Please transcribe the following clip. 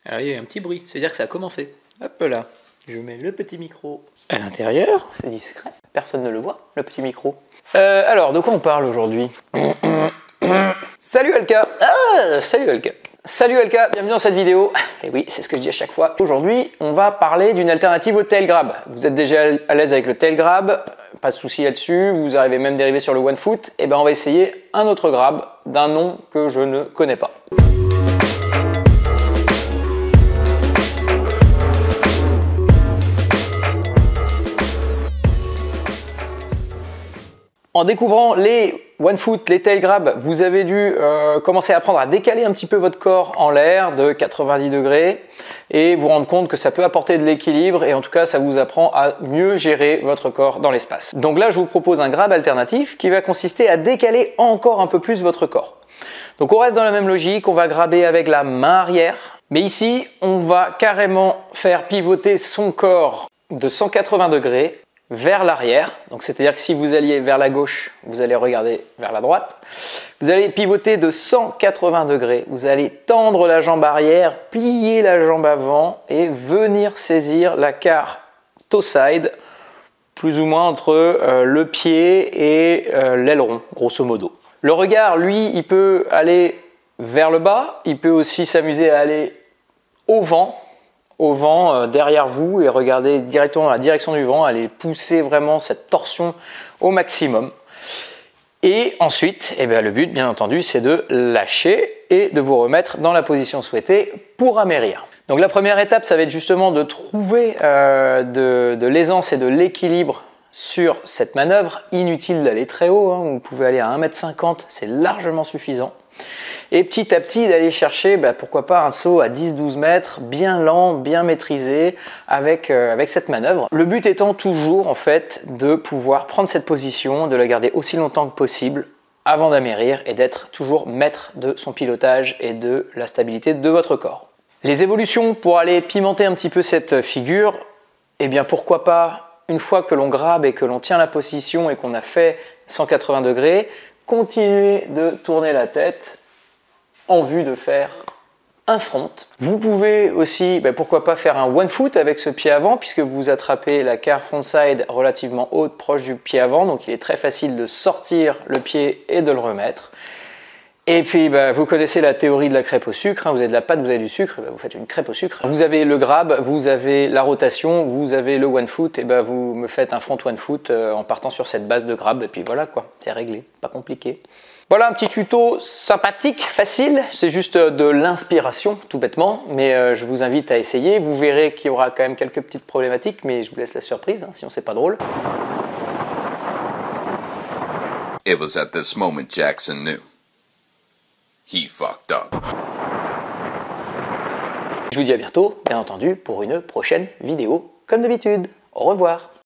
Alors il y a eu un petit bruit, c'est-à-dire que ça a commencé. Hop là, je mets le petit micro à l'intérieur, c'est discret, personne ne le voit, le petit micro. Alors, de quoi on parle aujourd'hui? Salut Alka. Salut Alka. Salut Alka, bienvenue dans cette vidéo. Et oui, c'est ce que je dis à chaque fois. Aujourd'hui, on va parler d'une alternative au tail grab. Vous êtes déjà à l'aise avec le tail grab, pas de souci là-dessus, vous arrivez même dérivé sur le one foot. Et ben on va essayer un autre grab d'un nom que je ne connais pas. En découvrant les one foot, les tail grab, vous avez dû commencer à apprendre à décaler un petit peu votre corps en l'air de 90 degrés et vous rendre compte que ça peut apporter de l'équilibre et en tout cas ça vous apprend à mieux gérer votre corps dans l'espace. Donc là je vous propose un grab alternatif qui va consister à décaler encore un peu plus votre corps. Donc on reste dans la même logique, on va grabber avec la main arrière, mais ici on va carrément faire pivoter son corps de 180 degrés vers l'arrière, donc c'est-à-dire que si vous alliez vers la gauche, vous allez regarder vers la droite. Vous allez pivoter de 180 degrés, vous allez tendre la jambe arrière, plier la jambe avant et venir saisir la quart toe side, plus ou moins entre le pied et l'aileron, grosso modo. Le regard, lui, il peut aller vers le bas, il peut aussi s'amuser à aller au vent derrière vous et regarder directement dans la direction du vent, aller pousser vraiment cette torsion au maximum. Et ensuite, le but, bien entendu, c'est de lâcher et de vous remettre dans la position souhaitée pour amerrir. Donc la première étape, ça va être justement de trouver de l'aisance et de l'équilibre sur cette manœuvre. Inutile d'aller très haut, hein, vous pouvez aller à 1,50 m, c'est largement suffisant. Et petit à petit d'aller chercher, pourquoi pas un saut à 10-12 mètres, bien lent, bien maîtrisé avec cette manœuvre. Le but étant toujours en fait de pouvoir prendre cette position, de la garder aussi longtemps que possible avant d'amerrir et d'être toujours maître de son pilotage et de la stabilité de votre corps. Les évolutions pour aller pimenter un petit peu cette figure, pourquoi pas une fois que l'on grabe et que l'on tient la position et qu'on a fait 180 degrés, continuez de tourner la tête en vue de faire un front. Vous pouvez aussi, pourquoi pas faire un one foot avec ce pied avant puisque vous attrapez la quart frontside relativement haute proche du pied avant, donc il est très facile de sortir le pied et de le remettre. Et puis vous connaissez la théorie de la crêpe au sucre, hein, vous avez de la pâte, vous avez du sucre, vous faites une crêpe au sucre. Vous avez le grab, vous avez la rotation, vous avez le one foot, et vous me faites un front one foot en partant sur cette base de grab, et puis voilà quoi, c'est réglé, pas compliqué. Voilà un petit tuto sympathique, facile, c'est juste de l'inspiration tout bêtement, mais je vous invite à essayer. Vous verrez qu'il y aura quand même quelques petites problématiques, mais je vous laisse la surprise, hein, sinon c'est pas drôle. It was at this moment Jackson knew. He fucked up. Je vous dis à bientôt, bien entendu, pour une prochaine vidéo, comme d'habitude. Au revoir.